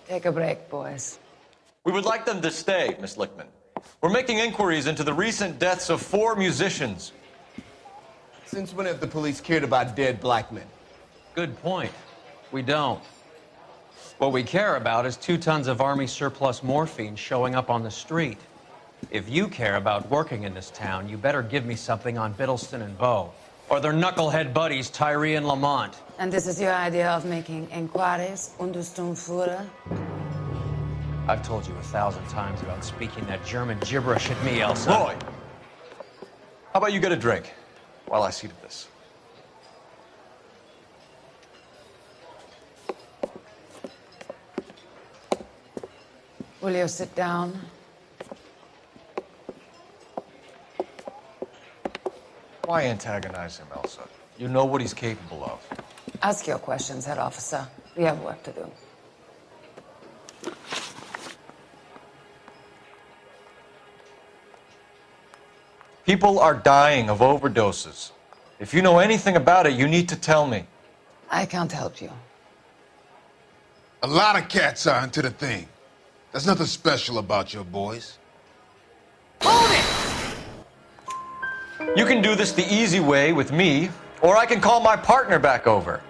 Take a break, boys. We would like them to stay, Miss Lickman. We're making inquiries into the recent deaths of 4 musicians. Since when have the police cared about dead black men? Good point. We don't. What we care about is 2 tons of Army surplus morphine showing up on the street. If you care about working in this town, you better give me something on Biddleston and Bow, or their knucklehead buddies Tyree and Lamont. And this is your idea of making inquiries, Untersturmführer? I've told you 1,000 times about speaking that German gibberish at me, Elsa. Roy, how about you get a drink while I see to this? Will you sit down? Why antagonize him, Elsa? You know what he's capable of. Ask your questions, Herr Officer. We have work to do. People are dying of overdoses. If you know anything about it, you need to tell me. I can't help you. A lot of cats are into the thing. There's nothing special about your boys. Hold it! You can do this the easy way with me, or I can call my partner back over.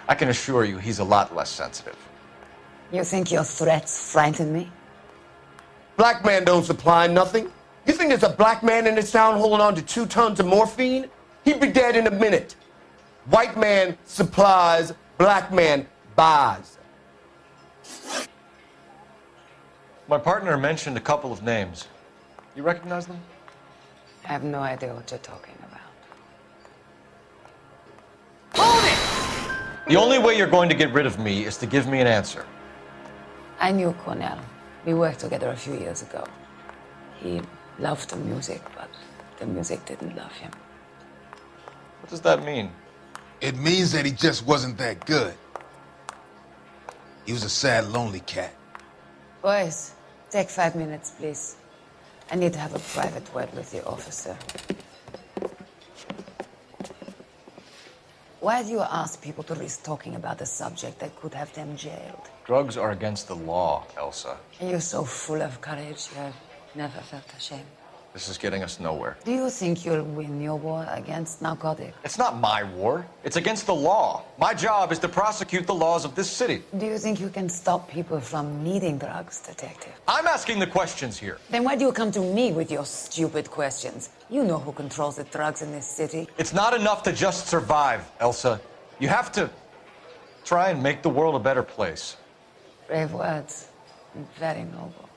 I can assure you he's a lot less sensitive. You think your threats frighten me? Black man don't supply nothing. You think there's a black man in this town holding on to 2 tons of morphine? He'd be dead in a minute. White man supplies, black man buys. My partner mentioned a couple of names. You recognize them? I have no idea what you're talking about. Hold it! The only way you're going to get rid of me is to give me an answer. I knew Cornell. We worked together a few years ago. He loved the music, but the music didn't love him. What does that mean? It means that he just wasn't that good. He was a sad, lonely cat. Boys, take 5 minutes, please. I need to have a private word with the officer. Why do you ask people to risk talking about a subject that could have them jailed? Drugs are against the law, Elsa. And you're so full of courage, you have never felt ashamed. This is getting us nowhere. Do you think you'll win your war against narcotics? It's not my war. It's against the law. My job is to prosecute the laws of this city. Do you think you can stop people from needing drugs, Detective? I'm asking the questions here. Then why do you come to me with your stupid questions? You know who controls the drugs in this city. It's not enough to just survive, Elsa. You have to try and make the world a better place. Brave words. Very noble.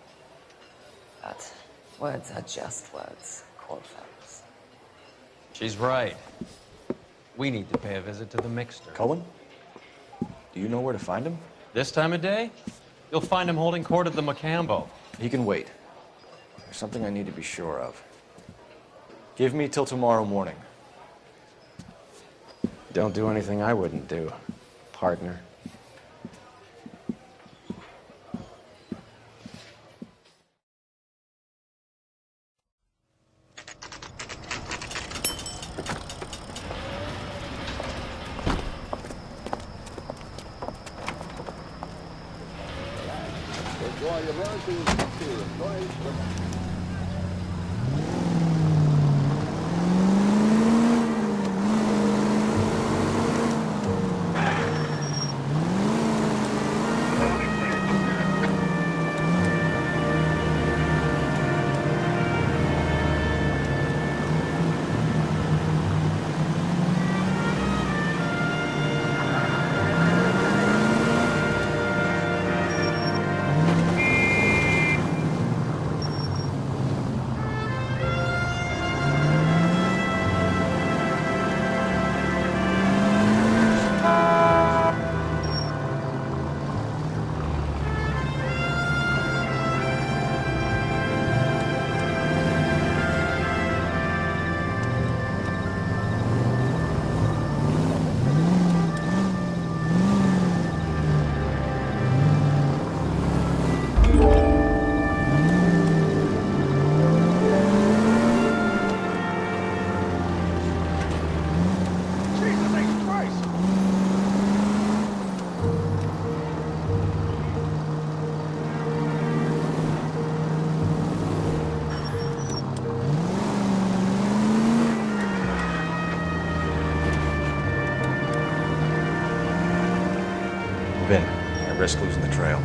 But words are just words, Coldfellows. She's right. We need to pay a visit to the mixer. Cohen? Do you know where to find him? This time of day, you'll find him holding court at the Macambo. He can wait. There's something I need to be sure of. Give me till tomorrow morning. Don't do anything I wouldn't do, partner. risk losing the trail.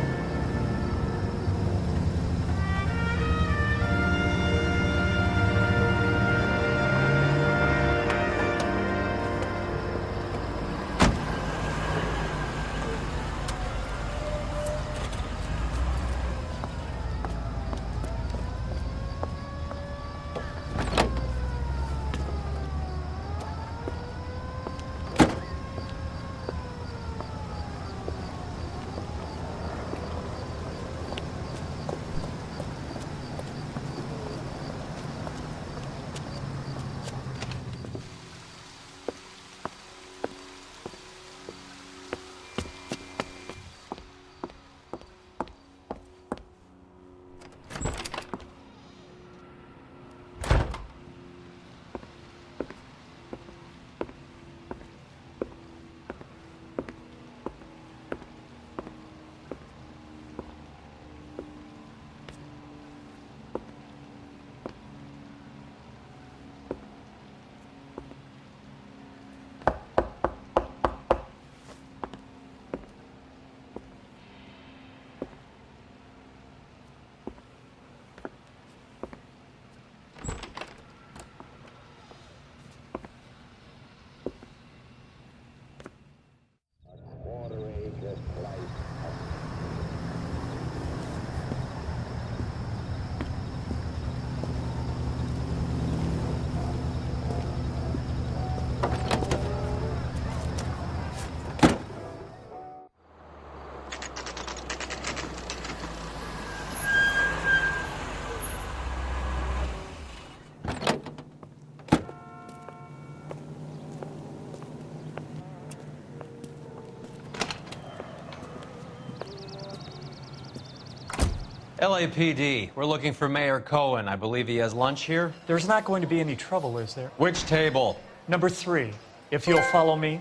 LAPD, we're looking for Mayor Cohen. I believe he has lunch here. There's not going to be any trouble, is there? Which table? Number 3, if you'll follow me.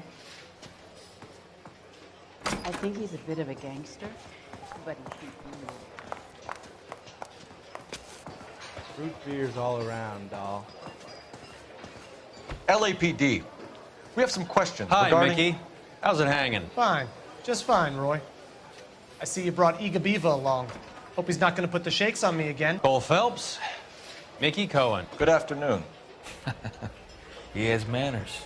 I think he's a bit of a gangster, but he's Fruit beers all around, doll. LAPD, we have some questions Hi, regarding... Mickey. How's it hanging? Fine. Just fine, Roy. I see you brought Iga Beaver along. Hope he's not going to put the shakes on me again. Cole Phelps, Mickey Cohen. Good afternoon. He has manners.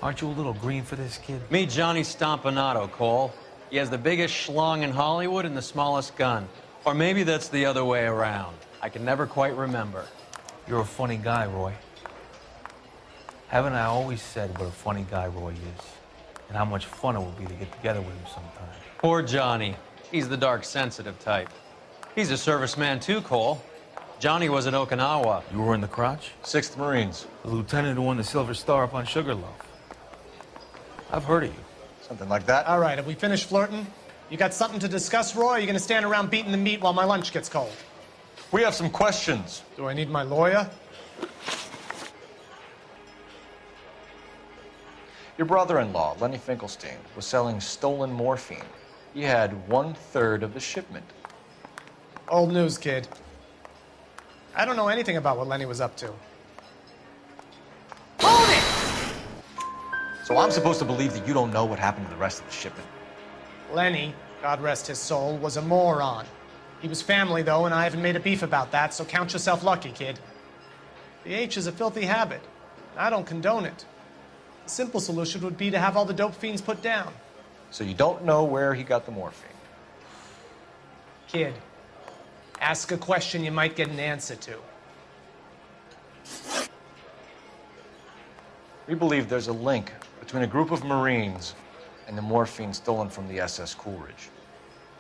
Aren't you a little green for this kid? Meet Johnny Stompanato, Cole. He has the biggest schlong in Hollywood and the smallest gun. Or maybe that's the other way around. I can never quite remember. You're a funny guy, Roy. Haven't I always said what a funny guy Roy is? And how much fun it would be to get together with him sometime. Poor Johnny. He's the dark, sensitive type. He's a serviceman too, Cole. Johnny was at Okinawa. You were in the crotch? 6th Marines. The lieutenant who won the Silver Star up on Sugarloaf. I've heard of you. Something like that. All right, have we finished flirting? You got something to discuss, Roy, or are you going to stand around beating the meat while my lunch gets cold? We have some questions. Do I need my lawyer? Your brother-in-law, Lenny Finkelstein, was selling stolen morphine. He had 1/3 of the shipment. Old news, kid. I don't know anything about what Lenny was up to. Hold it! So I'm supposed to believe that you don't know what happened to the rest of the shipment. Lenny, God rest his soul, was a moron. He was family, though, and I haven't made a beef about that, so count yourself lucky, kid. The H is a filthy habit. I don't condone it. The simple solution would be to have all the dope fiends put down. So you don't know where he got the morphine. Kid, ask a question you might get an answer to. We believe there's a link between a group of Marines and the morphine stolen from the SS Coolidge.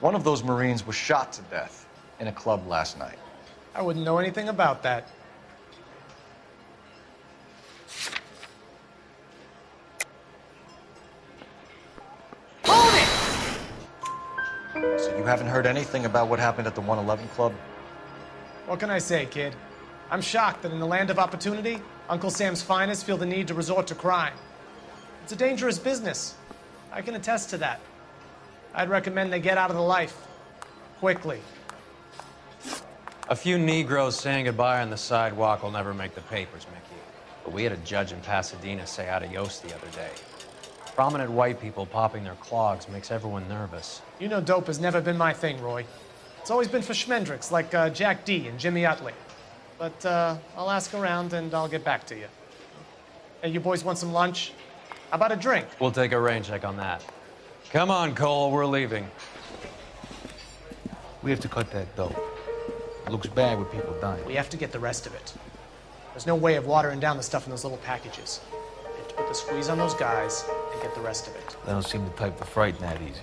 One of those Marines was shot to death in a club last night. I wouldn't know anything about that. So you haven't heard anything about what happened at the 111 Club? What can I say, kid? I'm shocked that in the land of opportunity, Uncle Sam's finest feel the need to resort to crime. It's a dangerous business. I can attest to that. I'd recommend they get out of the life. Quickly. A few Negroes saying goodbye on the sidewalk will never make the papers, Mickey. But we had a judge in Pasadena say adios the other day. Prominent white people popping their clogs makes everyone nervous. You know dope has never been my thing, Roy. It's always been for schmendricks like Jack D and Jimmy Utley. But I'll ask around and I'll get back to you. Hey, you boys want some lunch? How about a drink? We'll take a rain check on that. Come on, Cole, we're leaving. We have to cut that dope. It looks bad with people dying. We have to get the rest of it. There's no way of watering down the stuff in those little packages. We have to put the squeeze on those guys and get the rest of it. They don't seem the type to frighten that easy.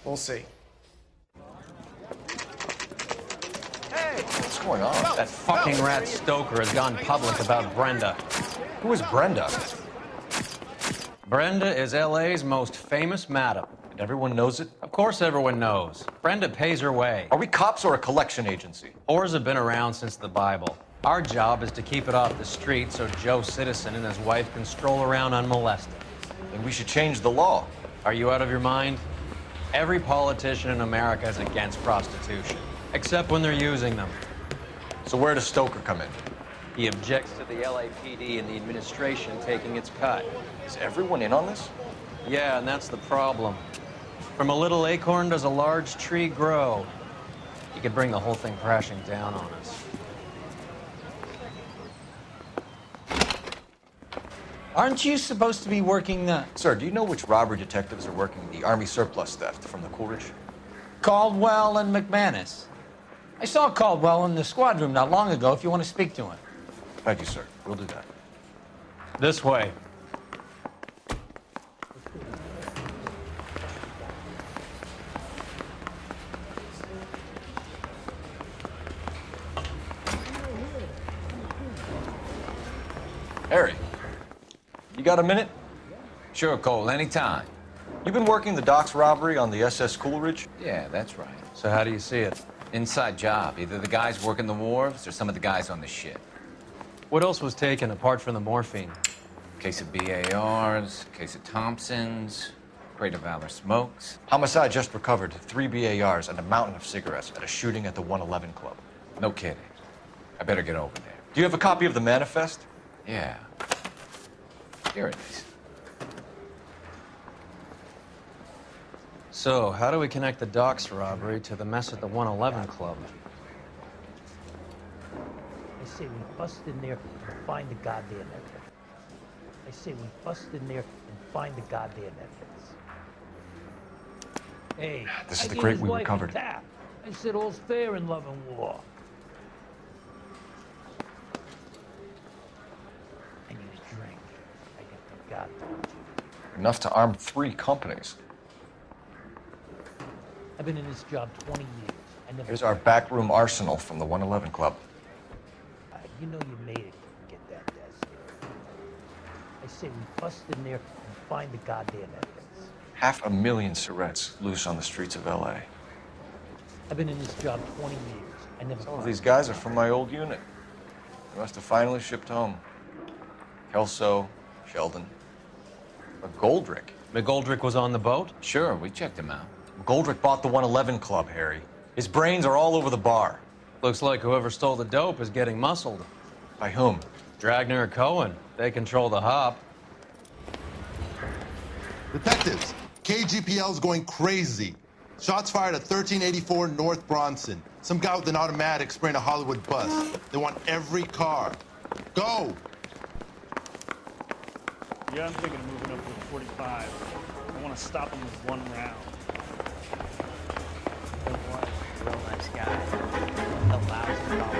We'll see. What's going on? That fucking rat Stoker has gone public about Brenda. Who is Brenda? Brenda is LA's most famous madam. And everyone knows it? Of course everyone knows. Brenda pays her way. Are we cops or a collection agency? Whores have been around since the Bible. Our job is to keep it off the street so Joe Citizen and his wife can stroll around unmolested. Then we should change the law. Are you out of your mind? Every politician in America is against prostitution, except when they're using them. So where does Stoker come in? He objects to the LAPD and the administration taking its cut. Is everyone in on this? Yeah, and that's the problem. From a little acorn does a large tree grow. You could bring the whole thing crashing down on us. Aren't you supposed to be working the... Sir, do you know which robbery detectives are working the Army surplus theft from the Coolidge? Caldwell and McManus? I saw Caldwell in the squad room not long ago if you want to speak to him. Thank you, sir. We'll do that. This way. Harry, you got a minute? Sure, Cole, anytime. You've been working the docks robbery on the SS Coolidge? Yeah, that's right. So how do you see it? Inside job. Either the guys working the wharves or some of the guys on the ship. What else was taken apart from the morphine? Case of BARs, case of Thompsons, crate of Valor smokes. Homicide just recovered 3 BARs and a mountain of cigarettes at a shooting at the 111 Club. No kidding. I better get over there. Do you have a copy of the manifest? Yeah. Here it is. So, how do we connect the docks robbery to the mess at the 111 Club? I say we bust in there and find the goddamn evidence. I say we bust in there and find the goddamn evidence. Hey, This is I the gave crate his we wife a recovered. tap. I said all's fair in love and war. I need a drink. I got the goddamn juice. Enough to arm 3 companies. I've been in this job 20 years. I never. Here's our backroom arsenal from the 111 Club. You know you made it to get that desk. I say we bust in there and find the goddamn evidence. 500,000 cigarettes loose on the streets of LA. I've been in this job 20 years. I never. Some of these guys are from my old unit. They must have finally shipped home. Kelso, Sheldon, McGoldrick. McGoldrick was on the boat? Sure, we checked him out. McGoldrick bought the 111 Club, Harry. His brains are all over the bar. Looks like whoever stole the dope is getting muscled. By whom? Dragner or Cohen. They control the hop. Detectives, KGPL's going crazy. Shots fired at 1384 North Bronson. Some guy with an automatic spraying a Hollywood bus. They want every car. Go! Yeah, I'm thinking of moving up with a 45. I want to stop him with 1 round. Real nice guy. $1,000